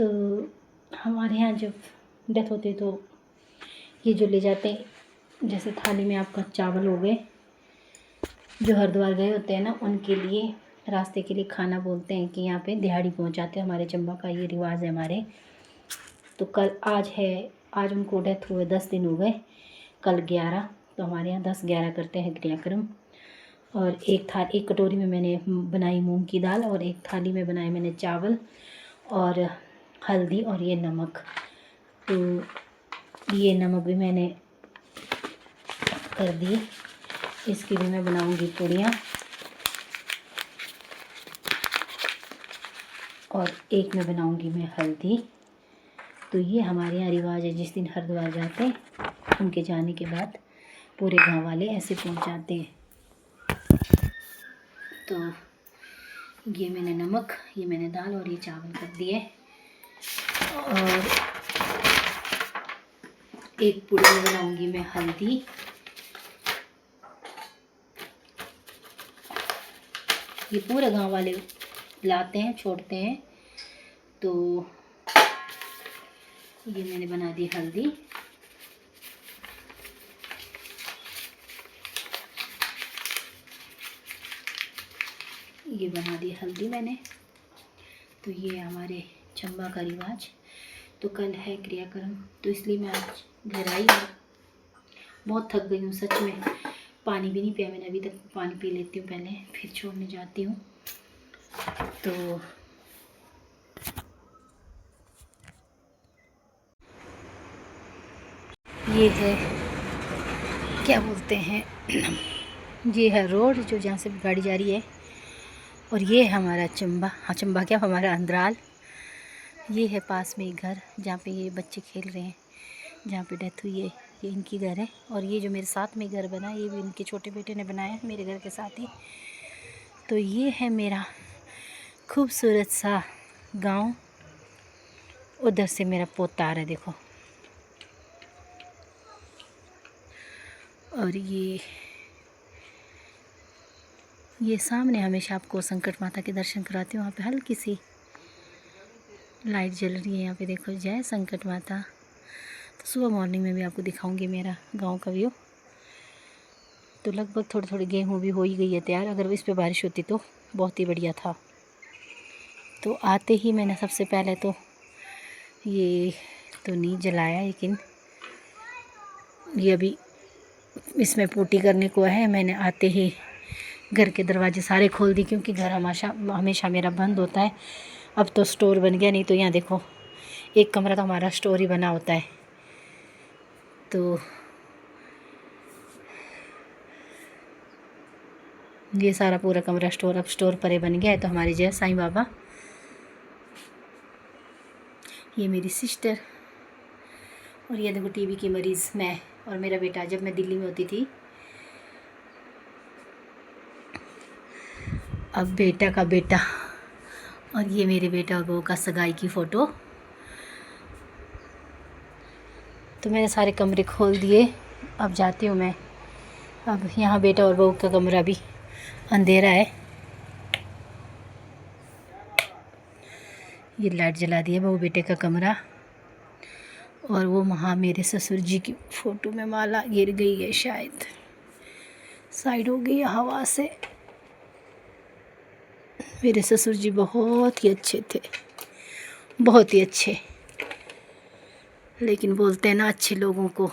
तो हमारे यहाँ जब डेथ होती है तो ये जो ले जाते हैं, जैसे थाली में आपका चावल हो गए, जो हरिद्वार गए होते हैं ना, उनके लिए रास्ते के लिए खाना बोलते हैं कि यहाँ पे दिहाड़ी पहुँचाते हैं। हमारे चंबा का ये रिवाज है हमारे। तो आज उनको डेथ हुए 10 दिन हो गए, कल 11। तो हमारे यहाँ 10-11 करते हैं क्रियाक्रम। और एक कटोरी में मैंने बनाई मूंग की दाल और एक थाली में बनाए मैंने चावल और हल्दी और ये नमक। तो ये नमक भी मैंने कर दी। इसकी भी मैं बनाऊंगी पूड़ियाँ। और एक में बनाऊंगी मैं हल्दी। तो ये हमारे यहाँ रिवाज है, जिस दिन हरिद्वार जाते हैं उनके जाने के बाद पूरे गांव वाले ऐसे पहुंचाते हैं। तो ये मैंने नमक, ये मैंने दाल और ये चावल कर दिए। और एक पूड़ी में बनाऊंगी मैं हल्दी। ये पूरे गांव वाले लाते हैं, छोड़ते हैं। तो ये मैंने बना दी हल्दी। ये बना दी हल्दी मैंने। तो ये हमारे चंबा का रिवाज। तो कल है क्रियाक्रम, तो इसलिए मैं आज घर आई हूँ। बहुत थक गई हूँ सच में। पानी भी नहीं पिया मैंने अभी तक। पानी पी लेती हूँ पहले, फिर छोड़ने जाती हूँ। तो ये है, क्या बोलते हैं, ये है रोड जो जहाँ से गाड़ी जा रही है। और ये है हमारा चंबा। हाँ, चंबा क्या, हमारा अंद्राल। ये है पास में एक घर जहाँ पे ये बच्चे खेल रहे हैं, जहाँ पे डेथ हुई है। ये इनकी घर है। और ये जो मेरे साथ में घर बना, ये भी इनके छोटे बेटे ने बनाया है मेरे घर के साथ ही। तो ये है मेरा खूबसूरत सा गांव। उधर से मेरा पोता आ रहा है, देखो। और ये सामने हमेशा आपको संकट माता के दर्शन कराती हूँ। वहाँ पे हल्की सी लाइट जल रही है, यहाँ पे देखो, जय संकट माता। तो सुबह मॉर्निंग में भी आपको दिखाऊंगी मेरा गांव का व्यू। तो लगभग थोड़ी गेहूँ भी हो ही गई है तैयार। अगर इस पे बारिश होती तो बहुत ही बढ़िया था। तो आते ही मैंने सबसे पहले तो ये तो नहीं जलाया, लेकिन ये अभी इसमें पुट्टी करने को है। मैंने आते ही घर के दरवाजे सारे खोल दी, क्योंकि घर हमेशा मेरा बंद होता है। अब तो स्टोर बन गया, नहीं तो यहाँ देखो एक कमरा तो हमारा स्टोर ही बना होता है। तो ये सारा पूरा कमरा स्टोर, अब स्टोर परे बन गया है। तो हमारी जय साईं बाबा। ये मेरी सिस्टर। और ये देखो टीबी की मरीज़ मैं और मेरा बेटा। जब मैं दिल्ली में होती थी, अब बेटा का बेटा। और ये मेरे बेटा और बहू का सगाई की फ़ोटो। तो मैंने सारे कमरे खोल दिए। अब जाती हूँ मैं। अब यहाँ बेटा और बहू का कमरा भी अंधेरा है। ये लाइट जला दी है बहू बेटे का कमरा। और वो वहाँ मेरे ससुर जी की फ़ोटो में माला गिर गई है, शायद साइड हो गई है हवा से। मेरे ससुर जी बहुत ही अच्छे थे, बहुत ही अच्छे। लेकिन बोलते हैं ना, अच्छे लोगों को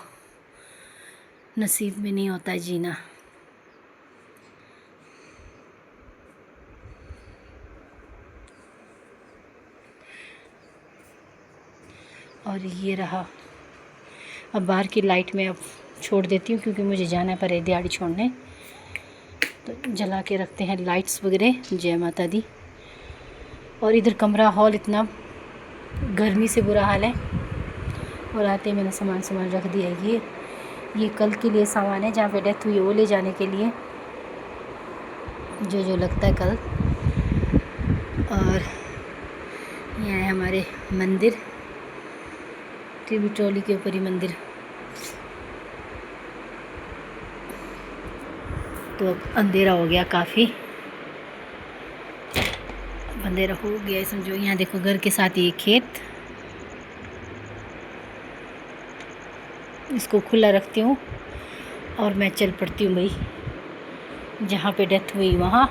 नसीब में नहीं होता जीना। और ये रहा। अब बाहर की लाइट में अब छोड़ देती हूँ, क्योंकि मुझे जाना पड़े दिहाड़ी छोड़ने। तो जला के रखते हैं लाइट्स वगैरह। जय माता दी। और इधर कमरा हॉल इतना गर्मी से बुरा हाल है। और आते ही मैंने सामान रख दिया। ये कल के लिए सामान है, जहाँ पे डेथ हुई है वो ले जाने के लिए, जो लगता है कल। और यहाँ है हमारे मंदिर, टीबी ट्रॉली के ऊपर ही मंदिर। तो अब अंधेरा हो गया, काफ़ी अंधेरा हो गया समझो। यहाँ देखो घर के साथ ही खेत। इसको खुला रखती हूँ और मैं चल पड़ती हूँ भाई जहाँ पे डेथ हुई वहाँ।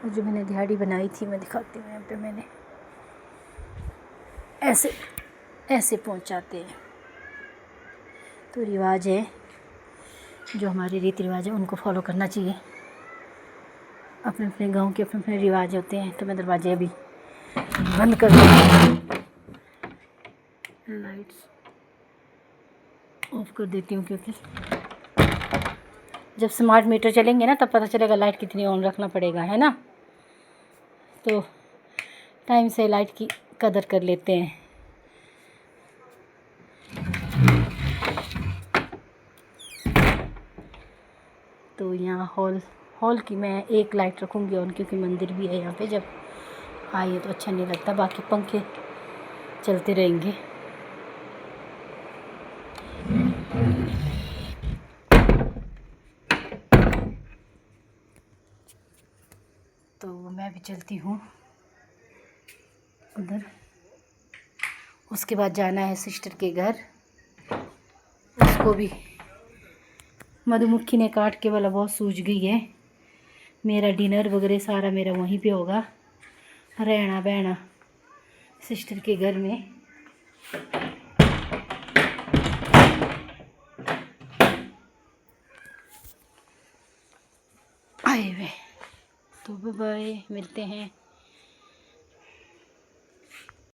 और जो मैंने दिहाड़ी बनाई थी मैं दिखाती हूँ। यहाँ पे मैंने ऐसे पहुँचाते हैं। तो रिवाज है, जो हमारे रीति रिवाज है उनको फॉलो करना चाहिए। अपने अपने गांव के अपने अपने रिवाज होते हैं। तो मैं दरवाजे अभी बंद कर दूँगी, लाइट्स ऑफ कर देती हूँ, क्योंकि जब स्मार्ट मीटर चलेंगे ना तब पता चलेगा लाइट कितनी ऑन रखना पड़ेगा, है ना। तो टाइम से लाइट की कदर कर लेते हैं। तो यहाँ हॉल की मैं एक लाइट रखूँगी ऑन, क्योंकि मंदिर भी है यहाँ पे। जब आइए तो अच्छा नहीं लगता, बाकी पंखे चलते रहेंगे। तो मैं भी चलती हूँ उधर। उसके बाद जाना है सिस्टर के घर। उसको भी मधुमक्खी ने काट के वाला बहुत सूज गई है। मेरा डिनर वगैरह सारा मेरा वहीं पे होगा, रहना बहना सिस्टर के घर में। आए वे तो बाय बाय, मिलते हैं।